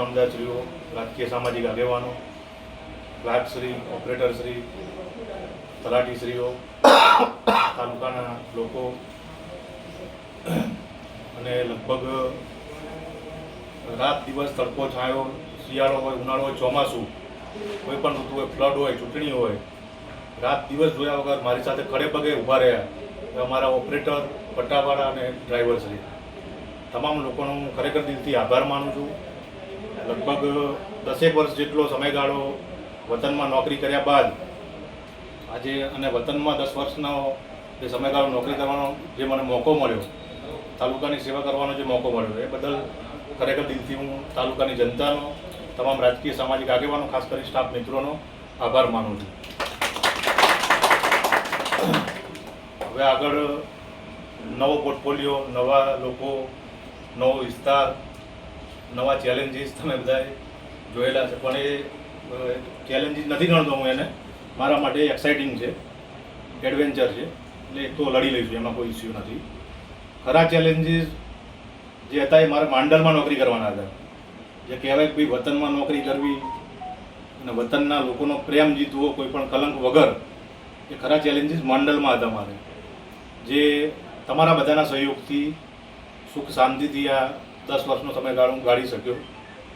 મામલતદારશ્રીઓ, રાજકીય સામાજિક આગેવાનો, ક્લાર્કશ્રી, ઓપરેટરશ્રી, તલાટીશ્રીઓ, તાલુકાના લોકો અને લગભગ રાત દિવસ તડકો છાંયો, શિયાળો હોય, ઉનાળો હોય, ચોમાસું, કોઈ પણ ઋતુ હોય, ફ્લડ હોય, ચૂંટણી હોય, રાત દિવસ જોયા વગર મારી સાથે ખડે પગે ઊભા રહ્યા અમારા ઓપરેટર, પટ્ટાવાળા અને ડ્રાઈવરશ્રી, તમામ લોકોનો હું ખરેખર દિલથી આભાર માનું છું. લગભગ 10 વર્ષ જેટલો સમયગાળો વતનમાં નોકરી કર્યા બાદ આજે અને વતનમાં 10 વર્ષનો જે સમયગાળો નોકરી કરવાનો જે મને મોકો મળ્યો, તાલુકાની સેવા કરવાનો જે મોકો મળ્યો, એ બદલ ખરેખર દિલથી હું તાલુકાની જનતાનો, તમામ રાજકીય સામાજિક આગેવાનો, ખાસ કરી સ્ટાફ મિત્રોનો આભાર માનું છું. હવે આગળ નવો પોર્ટફોલિયો, નવા લોકો, નવો વિસ્તાર, નવા ચેલેન્જીસ તમે બધાએ જોયેલા છે, પણ એ ચેલેન્જીસ નથી ગણતો હું એને. મારા માટે એક્સાઇટિંગ છે, એડવેન્ચર છે, એટલે એક તો લડી લઈશું, એમાં કોઈ ઇસ્યુ નથી. ખરા ચેલેન્જીસ જે હતા એ મારે માંડલમાં નોકરી કરવાના હતા. જે કહેવાય કે ભાઈ વતનમાં નોકરી કરવી અને વતનના લોકોનો પ્રેમ જીતવો કોઈ પણ કલંક વગર, એ ખરા ચેલેન્જીસ માંડલમાં હતા મારે, જે તમારા બધાના સહયોગથી સુખ શાંતિથી આ 10 વર્ષનો સમયગાળો હું ગાળી શક્યો.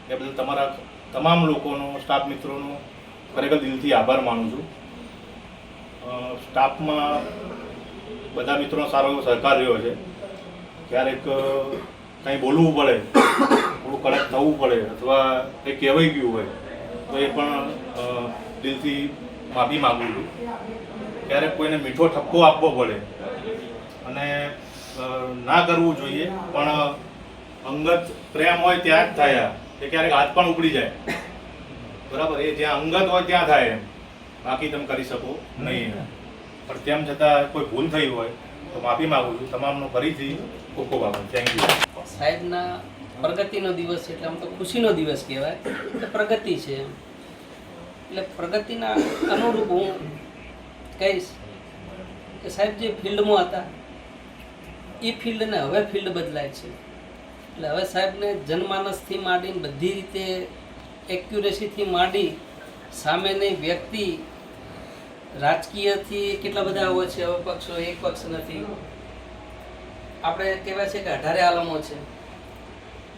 એ બદલ તમારા તમામ લોકોનો, સ્ટાફ મિત્રોનો ખરેખર દિલથી આભાર માનું છું. સ્ટાફમાં બધા મિત્રોનો સારો એવો સહકાર રહ્યો છે. ક્યારેક કંઈ બોલવું પડે, થોડું કડક થવું પડે અથવા કંઈ કહેવાઈ ગયું હોય તો એ પણ દિલથી માફી માગું છું. ક્યારેક કોઈને મીઠો ઠપકો આપવો પડે અને ના કરવું જોઈએ, પણ અંગત પ્રેમ હોય ત્યાં જ થાય. એ ક્યારેક હાથ પણ ઉપડી જાય, બરાબર, એ જ્યાં અંગત હોય ત્યાં થાય એમ, બાકી તમે કરી શકો નહીં. પણ તેમ છતાં કોઈ ભૂલ થઈ હોય તો માફી માગું છું. તમામનો ફરીથી ખૂબ ખૂબ આભાર. Thank you. સાહેબના પ્રગતિનો દિવસ છે એટલે આમ તો ખુશીનો દિવસ કહેવાય કે પ્રગતિ છે, એટલે પ્રગતિના અનુરૂપ હું કહીશ કે સાહેબ જે ફિલ્ડમાં હતા એ ફિલ્ડને હવે ફિલ્ડ બદલાય છે. એટલે હવે સાહેબને જનમાનસથી માંડીને બધી રીતે એક્યુરેસીથી માંડી સામેની વ્યક્તિ, રાજકીયથી કેટલા બધા હોય છે, હવે પક્ષો એક પક્ષ નથી. આપણે કહેવાય છે કે 18 આલમો છે,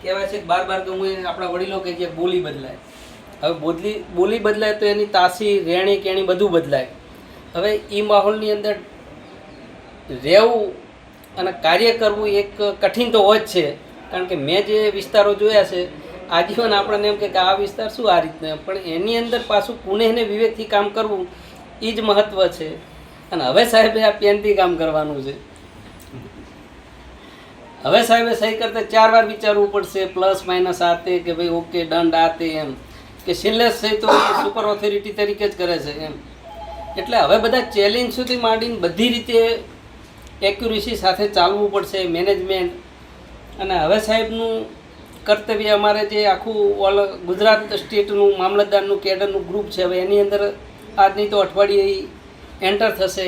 કહેવાય છે કે બાર ગમે આપણા વડીલો કે જે બોલી બદલાય. હવે બોલી બદલાય તો એની તાસી, રહેણી કેણી બધું બદલાય. હવે એ માહોલની અંદર રહેવું અને કાર્ય કરવું એક કઠિન તો હોય જ છે, કારણ કે મેં જે વિસ્તારો જોયા છે આજીવન આપણને એમ કે આ વિસ્તાર શું આ રીતના, પણ એની અંદર પાછું પુનઃને વિવેકથી કામ કરવું એ જ મહત્ત્વ છે. અને હવે સાહેબે આ પેનથી કામ કરવાનું છે. હવે સાહેબે સહી કરતા 4 વાર વિચારવું પડશે, પ્લસ માઇનસ આ તે કે ભાઈ ઓકે દંડ આ તે એમ, કે સિનલેસ સહી તો સુપર ઓથોરિટી તરીકે જ કરે છે એમ. એટલે હવે બધા ચેલેન્જ સુધી માંડીને બધી રીતે એક્યુરેસી સાથે ચાલવું પડશે, મેનેજમેન્ટ. અને હવે સાહેબનું કર્તવ્ય અમારે જે આખું ઓલ ગુજરાત સ્ટેટનું મામલતદારનું કેડરનું ગ્રુપ છે, હવે એની અંદર આજની તો અઠવાડિયે એન્ટર થશે.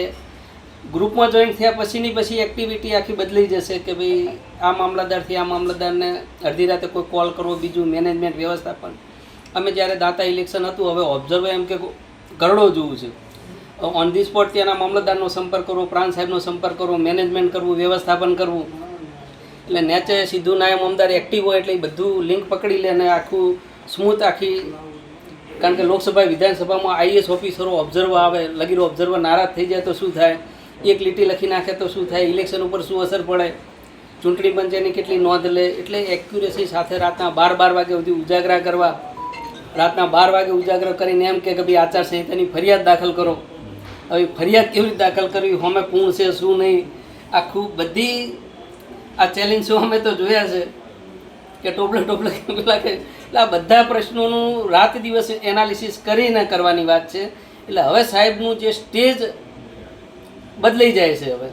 ગ્રુપમાં જોઈન થયા પછી એક્ટિવિટી આખી બદલાઈ જશે કે ભાઈ આ મામલતદારથી આ મામલતદારને અડધી રાતે કોઈ કોલ કરવો, બીજું મેનેજમેન્ટ વ્યવસ્થાપન. અમે જ્યારે દાતા ઇલેક્શન હતું, હવે ઓબ્ઝર્વ એમ કે ગરડો જોવું છે, ઓન ધી સ્પોટ ત્યાંના મામલતદારનો સંપર્ક કરવો, પ્રાંત સાહેબનો સંપર્ક કરવો, મેનેજમેન્ટ કરવું, વ્યવસ્થાપન કરવું. એટલે નેચે સીધું નાયબ અમદાર એક્ટિવ હોય એટલે એ બધું લિંક પકડી લે અને આખું સ્મૂથ આખી. કારણ કે લોકસભા, વિધાનસભામાં આઈએસ ઓફિસરો ઓબ્ઝર્વર આવે, લગીરો ઓબ્ઝર્વર નારાજ થઈ જાય તો શું થાય, એક લીટી લખી નાખે તો શું થાય, ઇલેક્શન ઉપર શું અસર પડે, ચૂંટણી પંચ એની કેટલી નોંધ લે. એટલે એક્યુરેસી સાથે રાતના 12 વાગ્યા સુધી ઉજાગરા કરવા, રાતના 12 વાગે ઉજાગરા કરીને એમ કે ભાઈ આચારસંહિતાની ફરિયાદ દાખલ કરો. હવે ફરિયાદ કેવી રીતે દાખલ કરવી, હોમે પૂર્ણ છે શું નહીં, આખું બધી આ ચેલેન્જો અમે તો જોયા છે કે ટોપલે પેલા કે એટલે આ બધા પ્રશ્નોનું રાત દિવસ એનાલિસિસ કરીને કરવાની વાત છે. એટલે હવે સાહેબનું જે સ્ટેજ બદલાઈ જાય છે. હવે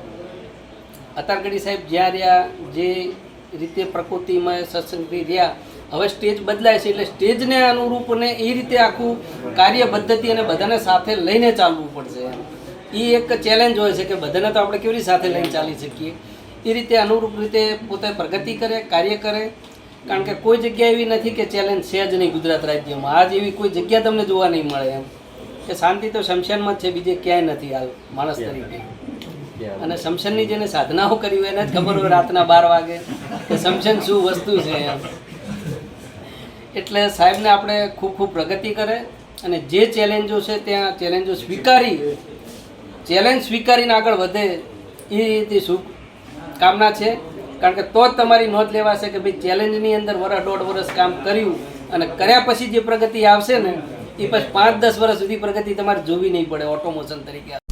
અતારગઢી સાહેબ જ્યાં રહ્યા, જે રીતે પ્રકૃતિમાં સત્સંગથી રહ્યા, હવે સ્ટેજ બદલાય છે. એટલે સ્ટેજને અનુરૂપને એ રીતે આખું કાર્ય પદ્ધતિ અને બધાને સાથે લઈને ચાલવું પડશે. એ એક ચેલેન્જ હોય છે કે બધાને તો આપણે કેવી રીતે સાથે લઈને ચાલી શકીએ. એ રીતે અનુરૂપ રીતે પોતે પ્રગતિ કરે, કાર્ય કરે. કારણ કે કોઈ જગ્યા એવી નથી કે ચેલેન્જ છે જ નહીં ગુજરાત રાજ્યમાં. આજ એવી કોઈ જગ્યા તમને જોવા નહીં મળે એમ કે શાંતિ તો શમશાનમાં જ છે, બીજે ક્યાંય નથી હાલ માણસ તરીકે. અને શમશાનની જેને સાધનાઓ કરી હોય એને જ ખબર હોય રાતના 12 વાગે કે શમશાન શું વસ્તુ છે એમ. એટલે સાહેબને આપણે ખૂબ ખૂબ પ્રગતિ કરે અને જે ચેલેન્જો છે ત્યાં ચેલેન્જો ચેલેન્જ સ્વીકારીને આગળ વધે એ રીતે શુભકામના છે. કારણ કે તો જ તમારી નોંધ લેવાશે કે ભાઈ ચેલેન્જની અંદર વર્ષ 1.5 વર્ષ કામ કર્યું અને કર્યા પછી જે પ્રગતિ આવશે ને એ પછી 5-10 વર્ષ સુધી પ્રગતિ તમારે જોવી નહીં પડે ઓટોમોશન તરીકે.